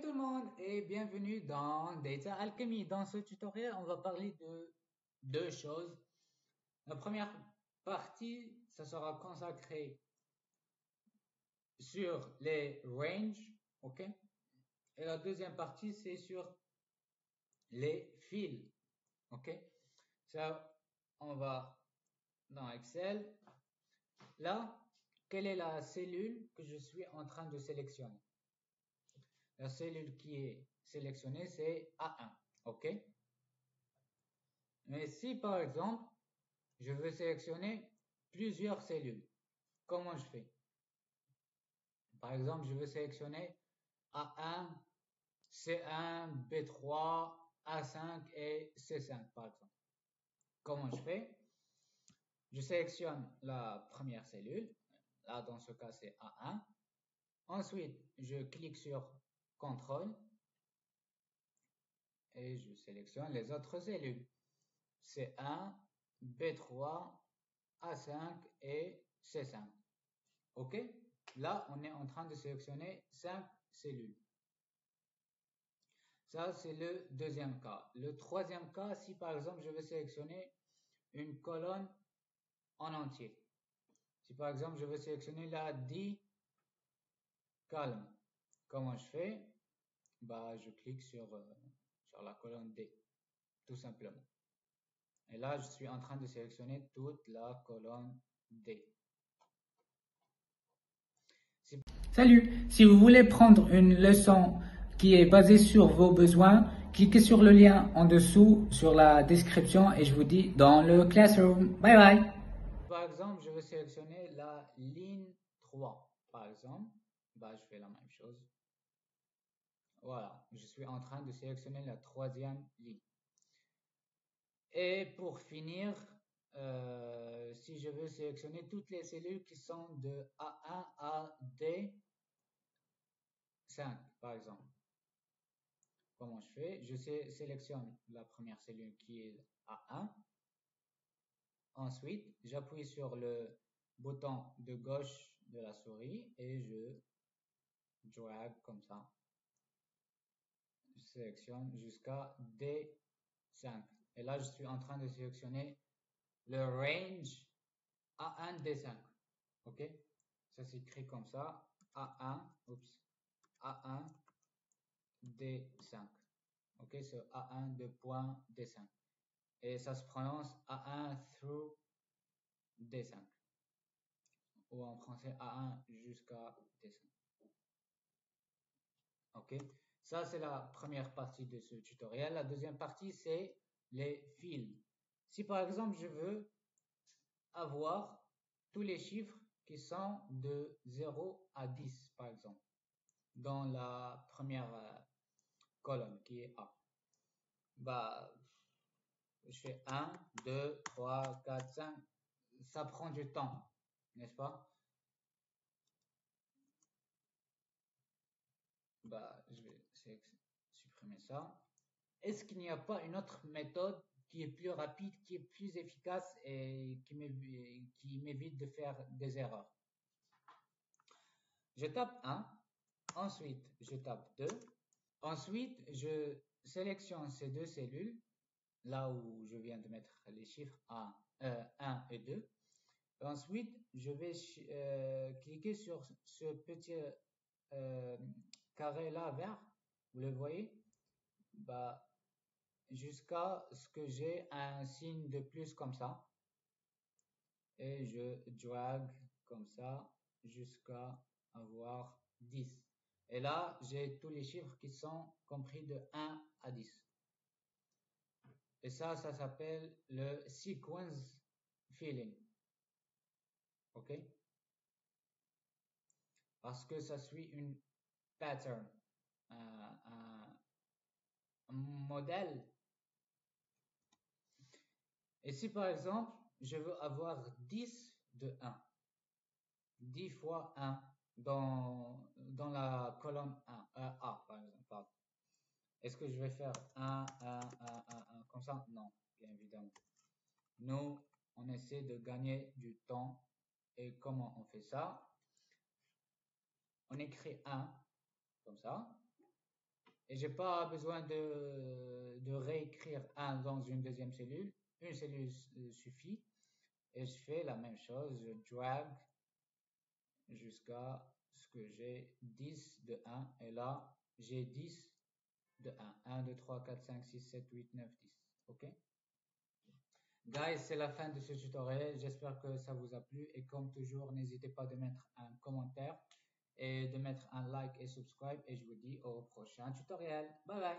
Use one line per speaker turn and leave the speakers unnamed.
tout le monde et bienvenue dans Data Alchemy. Dans ce tutoriel, on va parler de deux choses. La première partie, ça sera consacré sur les ranges, ok? Et la deuxième partie, c'est sur les fils, ok? Ça, on va dans Excel. Là, quelle est la cellule que je suis en train de sélectionner? La cellule qui est sélectionnée, c'est A1, ok? Mais si par exemple, je veux sélectionner plusieurs cellules, comment je fais? Par exemple, je veux sélectionner A1, C1, B3, A5 et C5 par exemple. Comment je fais? Je sélectionne la première cellule, là dans ce cas c'est A1. Ensuite, je clique sur CTRL et je sélectionne les autres cellules. C1, B3, A5 et C5. OK? Là, on est en train de sélectionner 5 cellules. Ça, c'est le deuxième cas. Le troisième cas, si par exemple, je veux sélectionner une colonne en entier. Si par exemple, je veux sélectionner la D calme, comment je fais? Bah, je clique sur la colonne D, tout simplement. Et là, je suis en train de sélectionner toute la colonne D. Salut! Si vous voulez prendre une leçon qui est basée sur vos besoins, cliquez sur le lien en dessous sur la description et je vous dis dans le classroom. Bye bye! Par exemple, je veux sélectionner la ligne 3. Par exemple, bah, je fais la même chose. Voilà, je suis en train de sélectionner la troisième ligne. Et pour finir, si je veux sélectionner toutes les cellules qui sont de A1 à D5, par exemple. Comment je fais? Je sélectionne la première cellule qui est A1. Ensuite, j'appuie sur le bouton de gauche de la souris et je drag comme ça. Je sélectionne jusqu'à D5. Et là, je suis en train de sélectionner le range A1 D5. OK? Ça s'écrit comme ça. A1, oups, A1 D5. OK? C'est A1 de point D5. Et ça se prononce A1 through D5. Ou en français A1 jusqu'à D5. OK? Ça, c'est la première partie de ce tutoriel. La deuxième partie, c'est les fils. Si par exemple, je veux avoir tous les chiffres qui sont de 0 à 10, par exemple, dans la première colonne qui est A. Bah, je fais 1, 2, 3, 4, 5. Ça prend du temps, n'est-ce pas? Bah, je vais supprimer ça. Est-ce qu'il n'y a pas une autre méthode qui est plus rapide, qui est plus efficace et qui m'évite de faire des erreurs? Je tape 1, ensuite je tape 2, ensuite je sélectionne ces deux cellules, là où je viens de mettre les chiffres 1 et 2. Ensuite, je vais cliquer sur ce petit carré là vert, vous le voyez? Bah, jusqu'à ce que j'ai un signe de plus comme ça. Et je drag comme ça jusqu'à avoir 10. Et là, j'ai tous les chiffres qui sont compris de 1 à 10. Et ça s'appelle le sequence filling. OK? Parce que ça suit une pattern, un modèle. Et si par exemple, je veux avoir 10 de 1, 10 fois 1 dans la colonne 1, A par exemple. Est-ce que je vais faire 1, 1, 1, 1, 1 comme ça? Non, bien évidemment. Nous, on essaie de gagner du temps. Et comment on fait ça? On écrit 1 comme ça. Et j'ai pas besoin de réécrire un dans une deuxième cellule. Une cellule suffit. Et je fais la même chose, je drag jusqu'à ce que j'ai 10 de 1. Et là, j'ai 10 de 1. 1, 2, 3, 4, 5, 6, 7, 8, 9, 10. OK? Guys, c'est la fin de ce tutoriel. J'espère que ça vous a plu. Et comme toujours, n'hésitez pas de mettre un commentaire et de mettre un like et subscribe. Et je vous dis au prochain tutoriel. Bye bye.